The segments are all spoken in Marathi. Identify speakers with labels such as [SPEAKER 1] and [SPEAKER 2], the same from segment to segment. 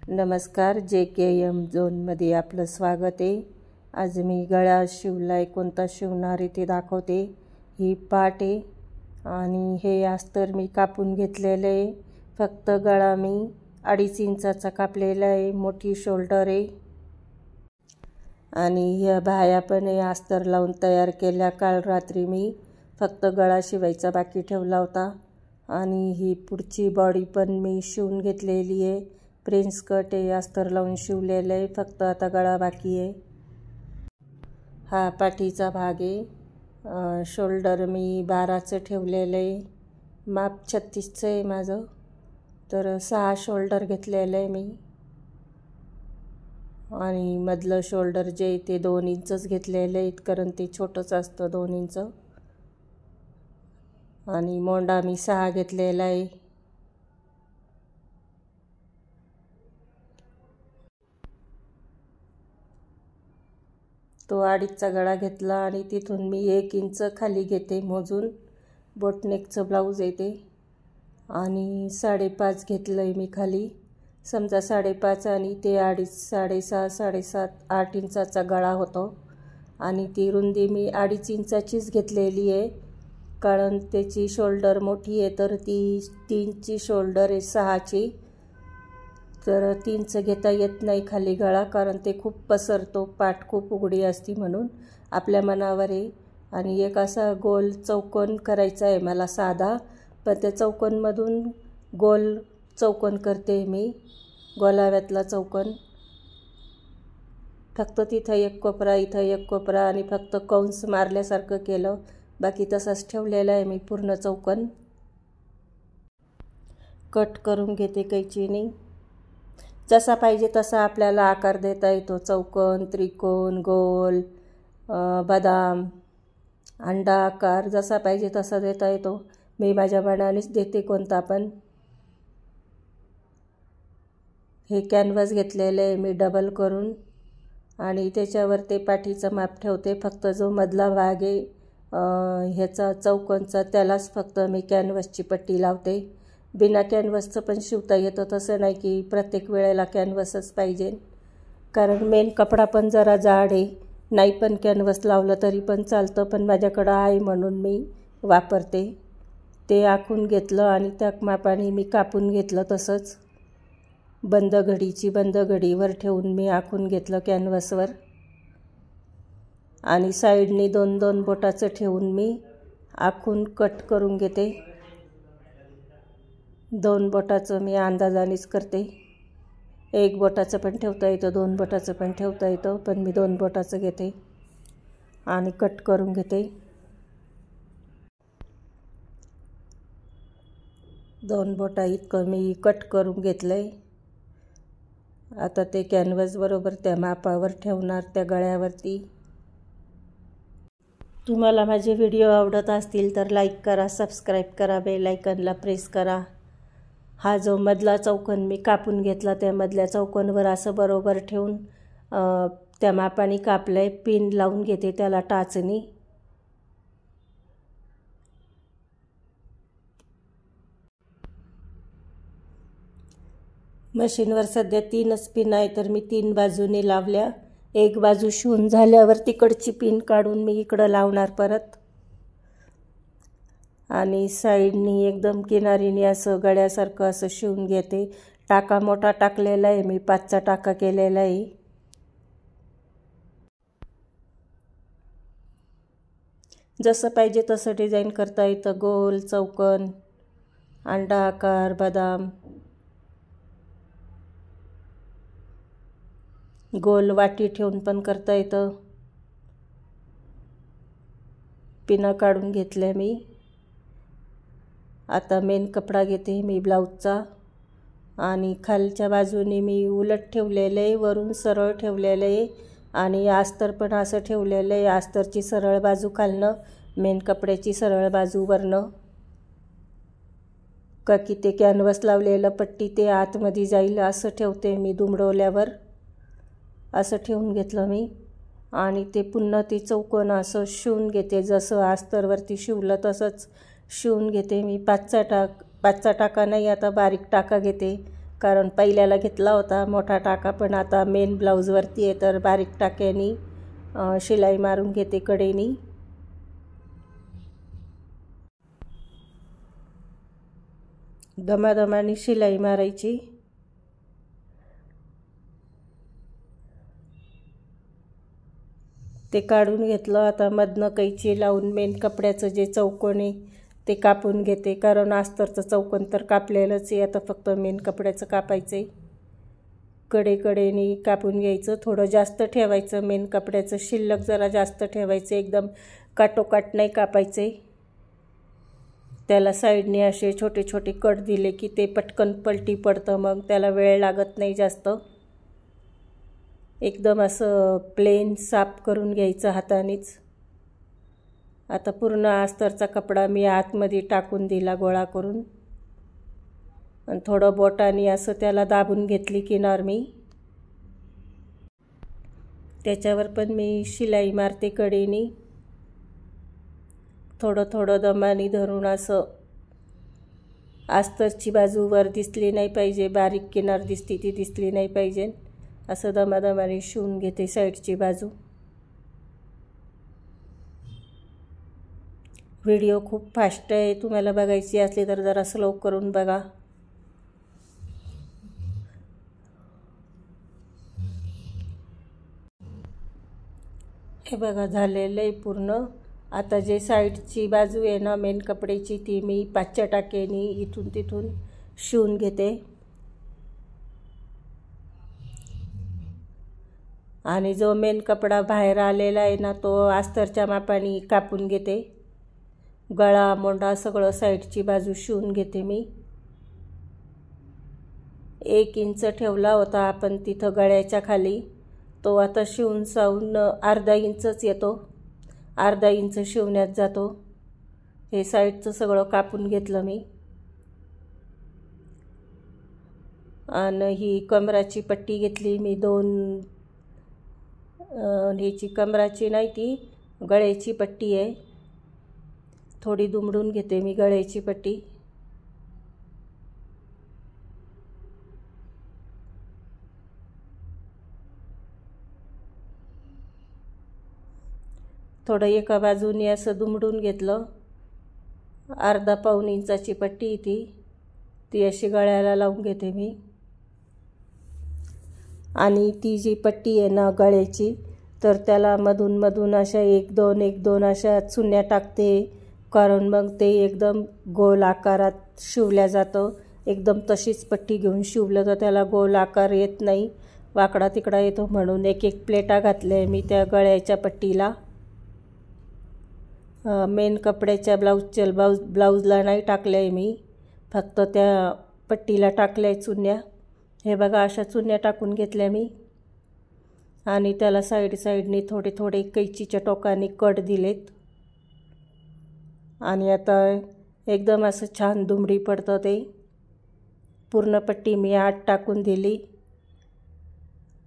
[SPEAKER 1] नमस्कार, JKM झोनमध्ये आपलं स्वागत आहे। आज मी गळा शिवलाय, कोणता शिवणार आहे ते दाखवते। ही पाट आहे आणि हे अस्तर मी कापून घेतलेलं आहे। फक्त गळा मी 2.5 इंचाचा कापलेला आहे। मोठी शोल्डर आहे आणि या बाह्या पण हे अस्तर लावून तयार केल्या। काल रात्री मी फक्त गळा शिवायचा बाकी ठेवला होता आणि ही पुढची बॉडी पण मी शिवून घेतलेली आहे। प्रिन्स कट आहे, अस्तर लावून शिवलेलं आहे। फक्त आता गळा बाकी आहे। हा पाठीचा भाग आहे। शोल्डर मी 12चं ठेवलेलं आहे। माप 36चं आहे माझं, तर 6 शोल्डर घेतलेलं आहे मी आणि मधलं शोल्डर जे ते 2 इंचच घेतलेलं आहे, कारण ते छोटंच असतं 2 इंच। आणि मोंडा मी 6 घेतलेला आहे। तो 2.5चा गळा घेतला आणि तिथून मी 1 इंच खाली घेते मोजून। बोटनेकचं ब्लाऊज येते आणि 5.5 घेतलं आहे मी खाली। समजा 5.5 आणि ते 2.5, 6.5, 7.5, 8 इंचाचा गळा होतो आणि ती रुंदी मी 2.5 इंचाचीच घेतलेली आहे, कारण त्याची शोल्डर मोठी आहे। तर ती 3ची शोल्डर आहे 6ची, तर 3चं घेता येत नाही खाली गळा, कारण ते खूप पसरतो। पाठ खूप उघडी असती म्हणून आपल्या मनावर आहे। आणि एक असा गोल चौकोन करायचा आहे मला साधा, पण त्या चौकोनमधून गोल चौकोन करते मी, गोलाव्यातला चौकोन। फक्त तिथं एक कोपरा, इथं एक कोपरा आणि फक्त कंस मारल्यासारखं केलं, बाकी तसाच ठेवलेला आहे मी पूर्ण चौकोन। कट करून घेते कैचीने। जसा पाहिजे तसा आपल्याला आकार देता येतो। चौकोन, त्रिकोण, गोल, बदाम, अंडा आकार जसा पाहिजे तसा देता येतो। मी माझ्या मनानेच देते कोणता पण। हे कॅनव्हास घेतलेलं आहे मी डबल करून आणि त्याच्यावर ते पाठीचं माप ठेवते। फक्त जो मधला भाग आहे ह्याचा चौकोनचा, त्यालाच फक्त मी कॅनव्हासची पट्टी लावते। बिना कॅनव्हासचं पण शिवता येतं, तसं नाही की प्रत्येक वेळेला कॅनव्हासच पाहिजे, कारण मेन कपडा पण जरा जाड आहे। नाही पण कॅनव्हास लावलं तरी पण चालतं, पण माझ्याकडं आहे म्हणून मी वापरते। ते आखून घेतलं आणि त्या मापाने मी कापून घेतलं। तसंच बंद घडीवर ठेवून मी आखून घेतलं कॅनव्हासवर आणि साईडनी 2-2 बोटाचं ठेवून मी आखून कट करून घेते। 2 बोटाचं मी अंदाजानेच करते। 1 बोटाचं पण ठेवता येतं, 2 बोटाचं पण ठेवता येतं, पण मी 2 बोटाचं घेते आणि कट करून घेते। 2 बोटा इतकं मी कट करून घेतलंय। आता ते कॅनव्हास बरोबर त्या मापावर ठेवणार त्या गळ्यावरती। तुम्हाला माझे व्हिडिओ आवडत असतील तर लाईक करा, सबस्क्राईब करा, बेल आयकॉनला प्रेस करा। हा जो मधला चौकोन मी कापून घेतला, त्या मधल्या चौकोनवर असं बरोबर ठेवून त्या मापाने कापलंय। पिन लावून घेते त्याला टाचणी। मशीनवर सध्या 3च पिन आहे, तर मी 3 बाजूने लावल्या। एक बाजू शिवून झाल्यावर तिकडची पिन काढून मी इकडं लावणार परत आणि साईडनी एकदम किनारीने असं गळ्यासारखं असं शिवून घेते। टाका मोठा टाकलेला आहे मी, 5चा टाका केलेला आहे। जसं पाहिजे तसं डिझाईन करता येतं। गोल, चौकोन, अंडा आकार, बदाम, गोल वाटी ठेवून पण करता येतं। पिनं काढून घेतल्या मी। आता मेन कपडा घेते मी ब्लाऊजचा आणि खालच्या बाजूने मी उलट ठेवलेलं आहे, वरून सरळ ठेवलेलं आहे आणि अस्तर पण असं ठेवलेलं आहे। अस्तरची सरळ बाजू खालनं, मेन कपड्याची सरळ बाजू वरनं, का की ते कॅनव्हास लावलेलं पट्टी ते आतमध्ये जाईल असं ठेवते मी। दुमडवल्यावर असं ठेवून घेतलं मी आणि ते पुन्हा ते चौकोन असं शिवून घेते। जसं अस्तरवरती शिवलं तसंच शिवून घेते मी। 5चा टाका नाही, आता बारीक टाका घेते कारण पहिल्याला घेतला होता मोठा टाका, पण आता मेन ब्लाऊजवरती आहे तर बारीक टाक्यानी शिलाई मारून घेते कडेनी. दमादमाने शिलाई मारायची. ते काढून घेतलं. आता मधनं कैची लावून मेन कपड्याचं जे चौकोन आहे ते कापून घेते, कारण अस्तरचं चौकोन तर कापलेलंच आहे. आता फक्त मेन कपड्याचं कापायचं आहे. कडेकडेने कापून घ्यायचं. थोडं जास्त ठेवायचं मेन कपड्याचं, शिल्लक जरा जास्त ठेवायचं. एकदम काटोकाट नाही कापायचे. त्याला साईडने असे छोटे छोटे कट दिले की ते पटकन पलटी पडतं, मग त्याला वेळ लागत नाही जास्त. एकदम असं प्लेन साफ करून घ्यायचं हातानेच. आता पूर्ण अस्तरचा कपडा मी आतमध्ये टाकून दिला गोळा करून, आणि थोडं बोटाने असं त्याला दाबून घेतली किनार मी. त्याच्यावर पण मी शिलाई मारते कडेनी. थोडं थोडं दमाने धरून असं. अस्तरची बाजू वर दिसली नाही पाहिजे, बारीक किनार दिसती ती दिसली नाही पाहिजे. असं दमादमाने शिवून घेते साईडची बाजू. व्हिडिओ खूप फास्ट आहे, तुम्हाला बघायची असली तर जरा स्लो करून बघा. हे बघा झालेलं आहे पूर्ण. आता जे साईडची बाजू आहे ना मेन कपड्याची, ती मी 5च्या टाक्यानी इथून तिथून शिवून घेते. आणि जो मेन कपडा बाहेर आलेला आहे ना तो अस्तरच्या मापाने कापून घेते. गळा मोंडा सगळं साईडची बाजू शिवून घेते मी. 1 इंच ठेवला होता आपण तिथं गळ्याच्या खाली, तो आता शिवून सावून अर्धा इंचच येतो. अर्धा इंच शिवण्यात जातो. हे साईडचं सगळं कापून घेतलं मी. आणि ही कमराची पट्टी घेतली मी 2. ह्याची कमराची नाही, ती गळ्याची पट्टी आहे. थोडी दुमडून घेते मी गळ्याची पट्टी. थोडं एका बाजूने असं दुमडून घेतलं. अर्धा पाऊण इंचाची पट्टी ती अशी गळ्याला लावून घेते मी. आणि ती जी पट्टी आहे ना गळ्याची, तर त्याला मधून मधून अशा 1-2 अशा चुन्या टाकते, कारण मग ते एकदम गोल आकारात शिवल्या जातं. एकदम तशीच पट्टी घेऊन शिवलं तर त्याला गोल आकार येत नाही, वाकडा तिकडा येतो. म्हणून 1-1 प्लेटा घातल्या मी त्या गळ्याच्या पट्टीला. मेन कपड्याच्या ब्लाऊजला नाही टाकल्या आहे मी, फक्त त्या पट्टीला टाकल्या आहे चुन्या. हे बघा अशा चुन्या टाकून घेतल्या मी. आणि त्याला साईडने थोडे थोडे कैचीच्या टोकाने कट दिलेत. आणि आता एकदम असं छान दुमडी पडतं ते. पूर्ण पट्टी मी आत टाकून दिली.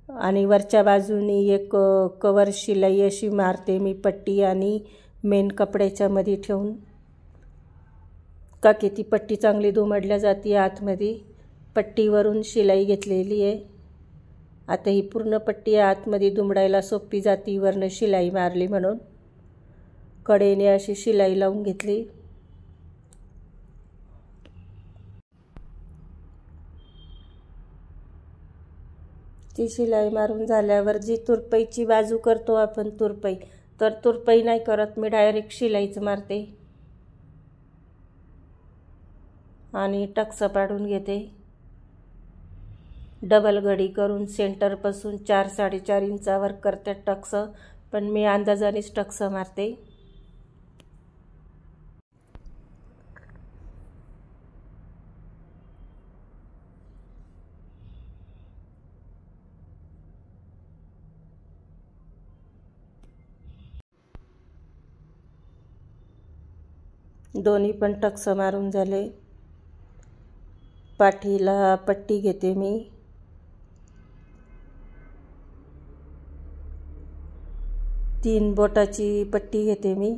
[SPEAKER 1] आणि वरच्या बाजूनी एक कवर शिलाई अशी मारते मी पट्टी आणि मेन कपड्याच्या मध्ये ठेवून, का की ती पट्टी चांगली दुमडल्या जाते आतमध्ये. पट्टीवरून शिलाई घेतलेली आहे. आता ही पूर्ण पट्टी आतमध्ये दुमडायला सोपी जाती वरनं शिलाई मारली म्हणून. कडेने अशी शिलाई लावून घेतली. ती शिलाई मारून झाल्यावर जी तुरपईची बाजू करतो आपण तुरपई, तर तुरपई नाही करत मी, डायरेक्ट शिलाईच मारते. आणि टक्स पाडून घेते. डबल घडी करून सेंटरपासून 4-4.5 इंचावर करते टक्स, पण मी अंदाजानेच टक्स मारते. दोन्ही पण टक्स मारून झाले. पाठीला पट्टी घेते मी. तीन बोटाची पट्टी घेते मी.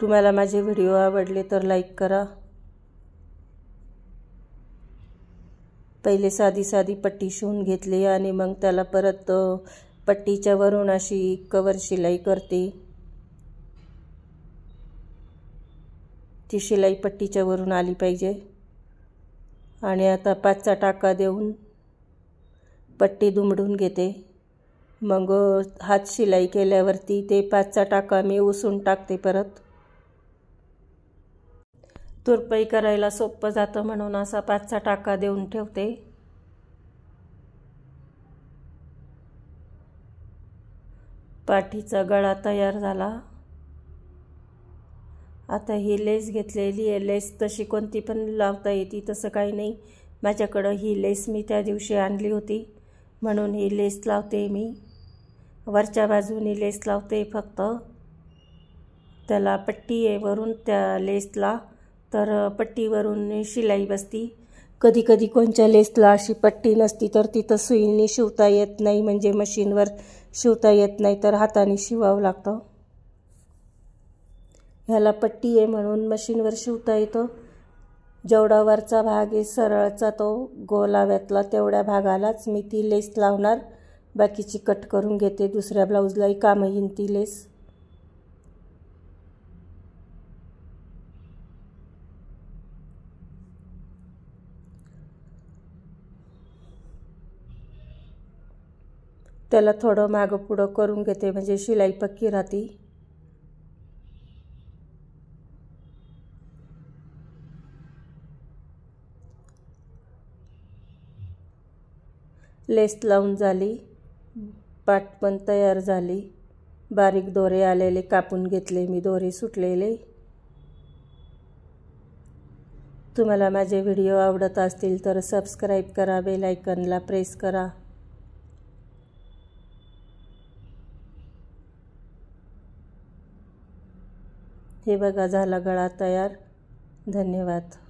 [SPEAKER 1] तुम्हाला माझे व्हिडिओ आवडले तर लाईक करा. पहिले साधी साधी पट्टी शिवून घेतली आणि मग त्याला परत पट्टीच्या वरून अशी कवर शिलाई करते। ती शिलाई पट्टीच्या वरून आली पाहिजे। आणि आता 5चा टाका देऊन पट्टी दुमडून घेते। मग हात शिलाई केल्यावरती ते 5चा टाका मी उसून टाकते परत। तुरपाई करायला सोपं जातं म्हणून असा 5चा टाका देऊन ठेवते। पाठीचा गळा तयार झाला। आता ही लेस घेतलेली आहे। लेस तशी कोणती पण लावता येते, तसं काही नाही। माझ्याकडं ही लेस मी त्या दिवशी आणली होती म्हणून ही लेस लावते मी। वरच्या बाजूने लेस लावते फक्त। त्याला पट्टी आहे वरून त्या लेसला, तर पट्टीवरून शिलाई बसती। कधी कधी कोणत्या लेसला अशी पट्टी नसती तर तिथं सुईने शिवता येत नाही, म्हणजे मशीनवर शिवता येत नाही, तर हाताने शिवावं लागतं। ह्याला पट्टी आहे म्हणून मशीनवर शिवता येतं। जेवढा वरचा भाग आहे सरळचा तो गोलाव्यातला तेवढ्या भागालाच मी ती लेस लावणार। बाकीची कट करून घेते, दुसऱ्या ब्लाऊजलाही कामं येईन ती लेस। त्याला थोडं मागं पुढं करून घेते म्हणजे शिलाई पक्की राहते। लेस लावून झाली, पाट पण तयार झाली। बारीक दोरे आलेले कापून घेतले मी, दोरे सुटलेले। तुम्हाला माझे व्हिडिओ आवडत असतील तर सबस्क्राईब करा, बेल आयकॉनला प्रेस करा। हे बघा झाला गळा तयार। धन्यवाद।